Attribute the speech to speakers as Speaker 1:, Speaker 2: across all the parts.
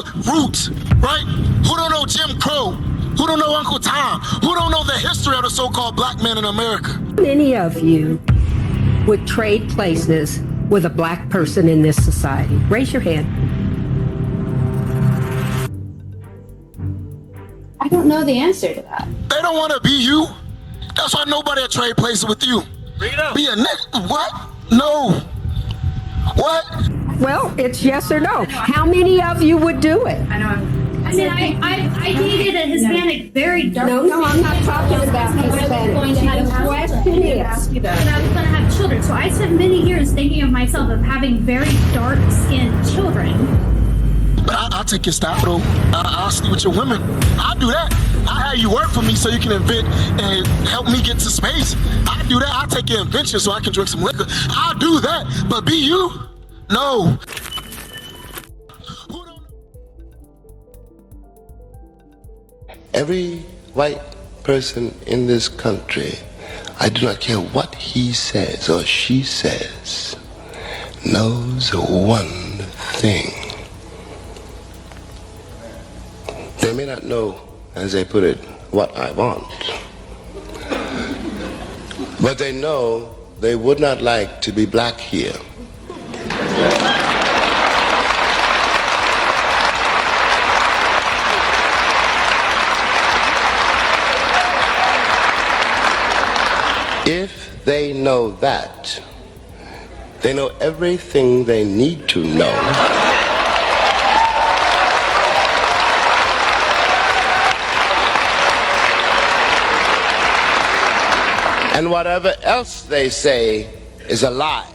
Speaker 1: know roots, right? Who don't know Jim Crow? Who don't know Uncle Tom? Who don't know the history of the so-called black man in America?
Speaker 2: Many of you would trade places with a black person in this society? Raise your hand.
Speaker 3: I don't know the answer to that.
Speaker 1: They don't want to be you. That's why nobody will trade places with you.
Speaker 4: Bring it up.
Speaker 1: Be a nigga. What? No. What?
Speaker 2: Well, it's yes or no. How many of you would do it?
Speaker 5: I know. I mean, I dated a Hispanic, very dark.
Speaker 2: No, I'm not talking about Hispanic. The question is,
Speaker 5: And I was going to have children, so I spent many years thinking of myself of having very dark-skinned children.
Speaker 1: But I'll take your staff though. I'll sleep with your women. I'll do that. I'll have you work for me so you can invent and help me get to space. I'll do that. I'll take your invention so I can drink some liquor. I'll do that. But be you? No.
Speaker 6: Every white person in this country, I do not care what he says or she says, knows one thing. They may not know, as they put it, what I want, but they know they would not like to be black here. If they know that, they know everything they need to know. And whatever else they say is a lie.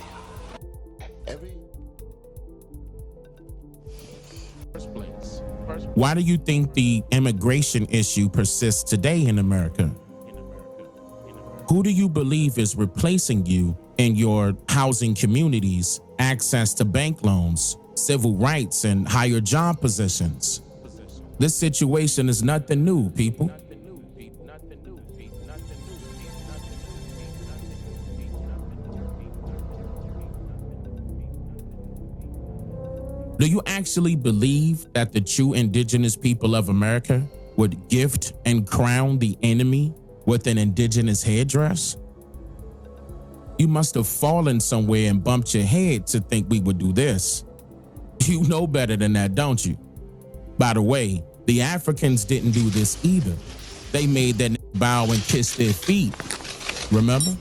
Speaker 4: Why do you think the immigration issue persists today in America? Who do you believe is replacing you in your housing communities, access to bank loans, civil rights, and higher job positions? This situation is nothing new, people. Do you actually believe that the true indigenous people of America would gift and crown the enemy with an indigenous headdress? You must have fallen somewhere and bumped your head to think we would do this. You know better than that, don't you? By the way, the Africans didn't do this either. They made that bow and kiss their feet. Remember?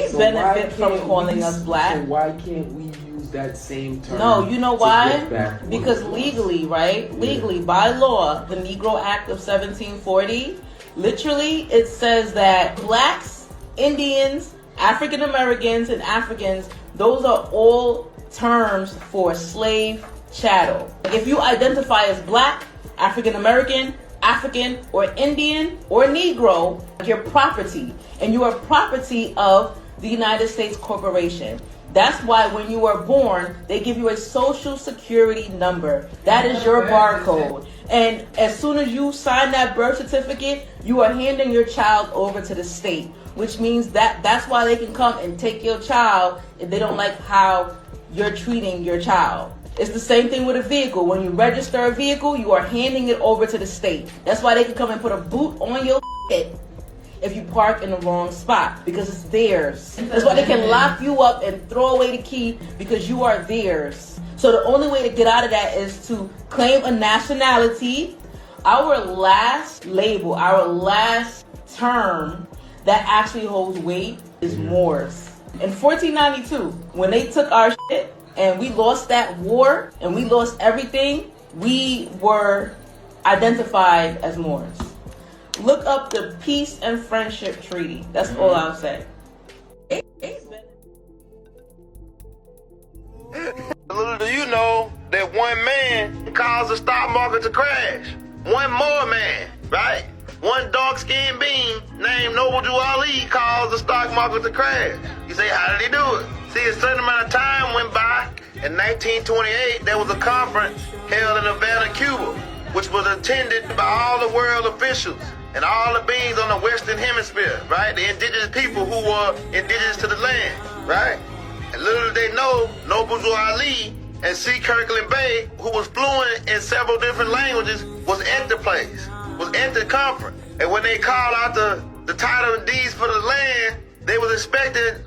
Speaker 7: So benefit from calling us black.
Speaker 8: So why can't we use that same term?
Speaker 7: No, you know why? Because legally, right? Yeah. Legally, by law, the Negro Act of 1740, literally it says that blacks, Indians, African Americans, and Africans, those are all terms for slave chattel. If you identify as black, African American, African, or Indian, or Negro, you're property. And you are property of the United States Corporation. That's why when you are born, they give you a social security number. That is your barcode. And as soon as you sign that birth certificate, you are handing your child over to the state, which means that's why they can come and take your child if they don't like how you're treating your child. It's the same thing with a vehicle. When you register a vehicle, you are handing it over to the state. That's why they can come and put a boot on your head if you park in the wrong spot, because it's theirs. That's why they can lock you up and throw away the key, because you are theirs. So the only way to get out of that is to claim a nationality. Our last label, our last term that actually holds weight is Moors. In 1492, when they took our shit and we lost that war and we lost everything, we were identified as Moors. Look up the Peace and Friendship Treaty. That's all I'll say.
Speaker 6: Little do you know that one man caused the stock market to crash. One more man, right? One dark-skinned being named Nobel Drew Ali caused the stock market to crash. You say, how did he do it? See, a certain amount of time went by. In 1928, there was a conference held in Havana, Cuba, which was attended by all the world officials. and all the beings on the Western Hemisphere, right? The indigenous people who were indigenous to the land, right? And little did they know, Nobel Drew Ali and C. Kirkland Bay, who was fluent in several different languages, was at the place, was at the conference. And when they called out the title and deeds for the land, they was expecting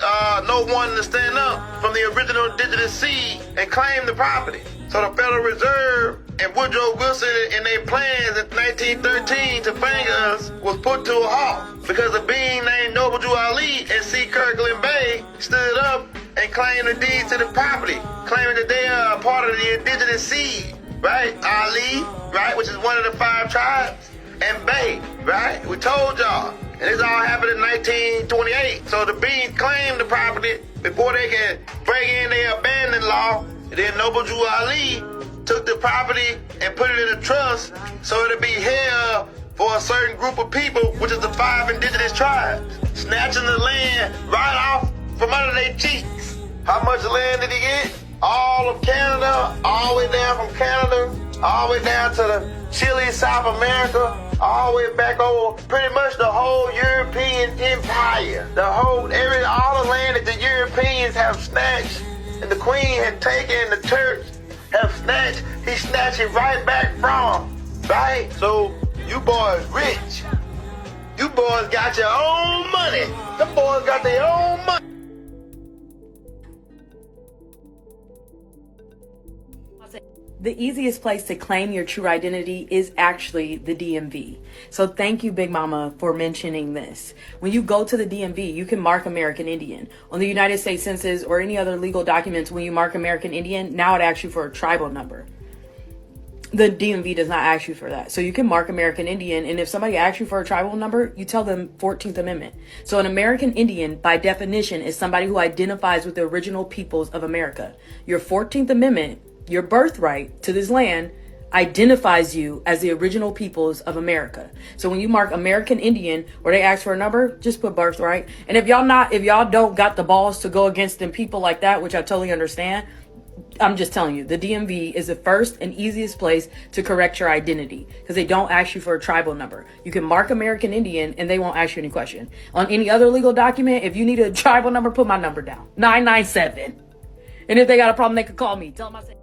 Speaker 6: no one to stand up from the original indigenous seed and claim the property. So the Federal Reserve and Woodrow Wilson and their plans in 1913 to finger us was put to a halt because a being named Nobel Drew Ali and C. Kirkland Bay stood up and claimed the deeds to the property, claiming that they are a part of the indigenous seed, right? Ali, right, which is one of the 5 tribes, and Bay, right? We told y'all. And this all happened in 1928. So the beings claimed the property before they could break in their abandoned law. And then Nobel Drew Ali took the property and put it in a trust so it'd be held for a certain group of people, which is the 5 indigenous tribes, snatching the land right off from under their cheeks. How much land did he get? All of Canada, all the way down from Canada, all the way down to the Chile, South America, all the way back over pretty much the whole European empire. All the land that the Europeans have snatched and the Queen had taken, the Turks have snatched, he snatched it right back from, right? So you boys rich. You boys got your own money. Them boys got their own money.
Speaker 9: The easiest place to claim your true identity is actually the DMV. So thank you, Big Mama, for mentioning this. When you go to the DMV, you can mark American Indian. On the United States Census or any other legal documents, when you mark American Indian, now it asks you for a tribal number. The DMV does not ask you for that. So you can mark American Indian, and if somebody asks you for a tribal number, you tell them 14th Amendment. So an American Indian, by definition, is somebody who identifies with the original peoples of America. Your 14th Amendment, your birthright to this land, identifies you as the original peoples of America. So when you mark American Indian or they ask for a number, just put birthright. And if y'all don't got the balls to go against them people like that, which I totally understand, I'm just telling you, the DMV is the first and easiest place to correct your identity because they don't ask you for a tribal number. You can mark American Indian and they won't ask you any question. On any other legal document, if you need a tribal number, put my number down, 997. And if they got a problem, they could call me. Tell them I said.